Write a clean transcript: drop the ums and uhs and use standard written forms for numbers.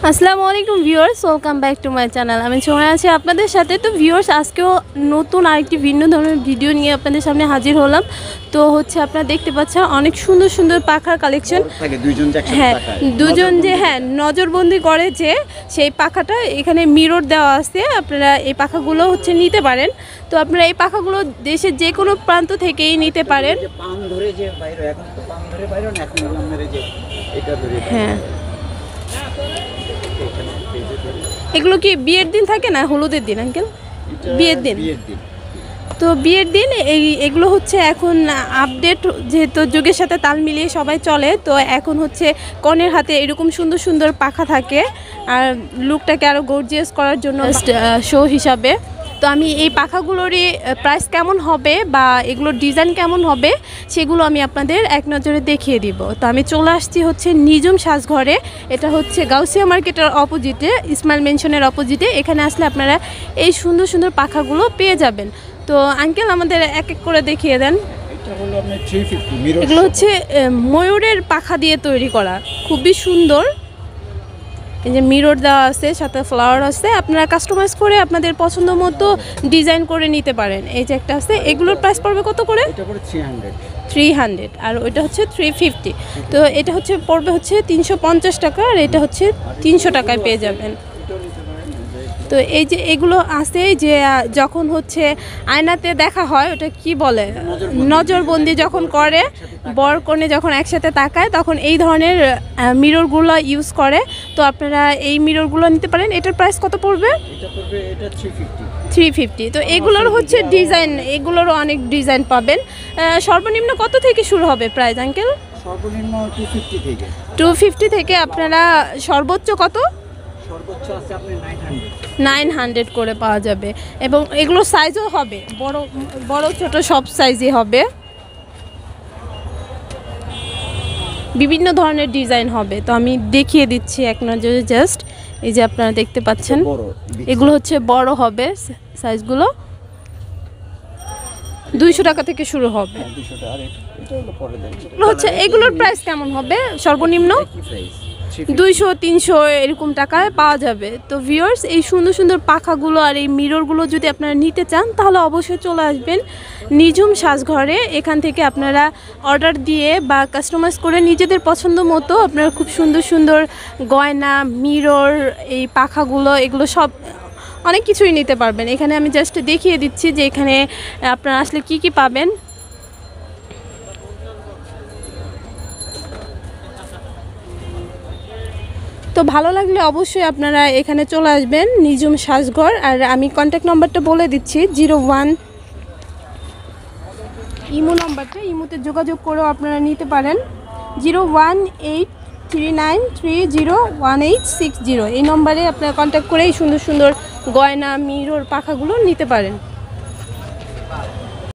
আসসালামু আলাইকুম viewers, welcome back to my channel. আমি সময় আছি আপনাদের সাথে। তো ভিউয়ার্স, আজকেও নতুন আরেকটি ভিন্ন ধরনের ভিডিও নিয়ে আপনাদের সামনে হাজির হলাম। তো হচ্ছে আপনারা দেখতে পাচ্ছেন অনেক সুন্দর সুন্দর পাখার কালেকশন। হ্যাঁ, দুজন যে নজরবন্দি করে যে সেই পাখাটা এখানে মিরর দেওয়া আছে। আপনারা এই পাখাগুলো হচ্ছে নিতে পারেন। তো আপনারা এই পাখাগুলো দেশের যে কোনো প্রান্ত থেকেই নিতে পারেন। হ্যাঁ, এগুলো কি বিয়ের দিন থাকে না হলুদের দিন আঙ্কেল? বিয়ের দিন। তো বিয়ের দিন এগুলো হচ্ছে এখন আপডেট, যেহেতু যুগের সাথে তাল মিলিয়ে সবাই চলে। তো এখন হচ্ছে কনের হাতে এরকম সুন্দর সুন্দর পাখা থাকে, আর লুকটাকে আরও গর্জিয়াস করার জন্য শো হিসাবে। তো আমি এই পাখাগুলোরই প্রাইস কেমন হবে বা এগুলোর ডিজাইন কেমন হবে সেগুলো আমি আপনাদের এক নজরে দেখিয়ে দিব। তো আমি চলে আসছি হচ্ছে নিজুম সাজঘরে। এটা হচ্ছে গাউসিয়া মার্কেটের অপোজিটে, ইসমাইল মেনশনের অপোজিটে। এখানে আসলে আপনারা এই সুন্দর সুন্দর পাখাগুলো পেয়ে যাবেন। তো আঙ্কেল আমাদের এক এক করে দেখিয়ে দেন। এগুলো হচ্ছে ময়ূরের পাখা দিয়ে তৈরি করা, খুবই সুন্দর। এই যে মিরর দেওয়া আছে, সাথে ফ্লাওয়ার আছে। আপনারা কাস্টমাইজ করে আপনাদের পছন্দ মতো ডিজাইন করে নিতে পারেন। এই যে একটা আছে, এগুলোর প্রাইস পড়বে কত করে? 300, আর ওইটা হচ্ছে 350। তো এটা হচ্ছে পড়বে হচ্ছে 350 টাকা, আর এটা হচ্ছে 300 টাকায় পেয়ে যাবেন। তো এই যে এগুলো আছে যে যখন হচ্ছে আয়নাতে দেখা হয়, ওটা কি বলে, নজরবন্দি যখন করে, বর কনে যখন একসাথে তাকায় তখন এই ধরনের মিররগুলো ইউজ করে। তো আপনারা এই মিররগুলো নিতে পারেন। এটার প্রাইস কত পড়বে? 350। তো এগুলোর হচ্ছে ডিজাইন, এগুলোরও অনেক ডিজাইন পাবেন। সর্বনিম্ন কত থেকে শুরু হবে প্রাইস আঙ্কেল? সর্বনিম্ন 250 থেকে আপনারা সর্বোচ্চ কত? 900 করে পাওয়া যাবে। এবং এগুলো সাইজও হবে বড় বড় ছোট সব সাইজই হবে, বিভিন্ন ধরনের ডিজাইন হবে। তো আমি দেখিয়ে দিচ্ছি এক নজরে। জাস্ট এই যে আপনারা দেখতে পাচ্ছেন, এগুলো হচ্ছে বড় হবে সাইজগুলো। 200 টাকা থেকে শুরু হবে। হচ্ছে এগুলোর প্রাইস কেমন হবে? সর্বনিম্ন 200-300 এরকম টাকায় পাওয়া যাবে। তো ভিউয়ার্স, এই সুন্দর সুন্দর পাখাগুলো আর এই মিররগুলো যদি আপনারা নিতে চান তাহলে অবশ্যই চলে আসবেন নিজুম সাজঘরে। এখান থেকে আপনারা অর্ডার দিয়ে বা কাস্টমাইজ করে নিজেদের পছন্দ মতো আপনারা খুব সুন্দর সুন্দর গয়না, মিরর, এই পাখাগুলো, এগুলো সব অনেক কিছুই নিতে পারবেন। এখানে আমি জাস্ট দেখিয়ে দিচ্ছি যে এখানে আপনারা আসলে কি কি পাবেন। তো ভালো লাগলে অবশ্যই আপনারা এখানে চলে আসবেন নিজুম সাজঘর। আর আমি কন্ট্যাক্ট নাম্বারটা বলে দিচ্ছি, 01 ইমো নাম্বারটা, ইমোতে যোগাযোগ করেও আপনারা নিতে পারেন। 01839301860। এই নম্বরে আপনারা কন্ট্যাক্ট করে এই সুন্দর সুন্দর গয়না, মিরর, পাখাগুলো নিতে পারেন।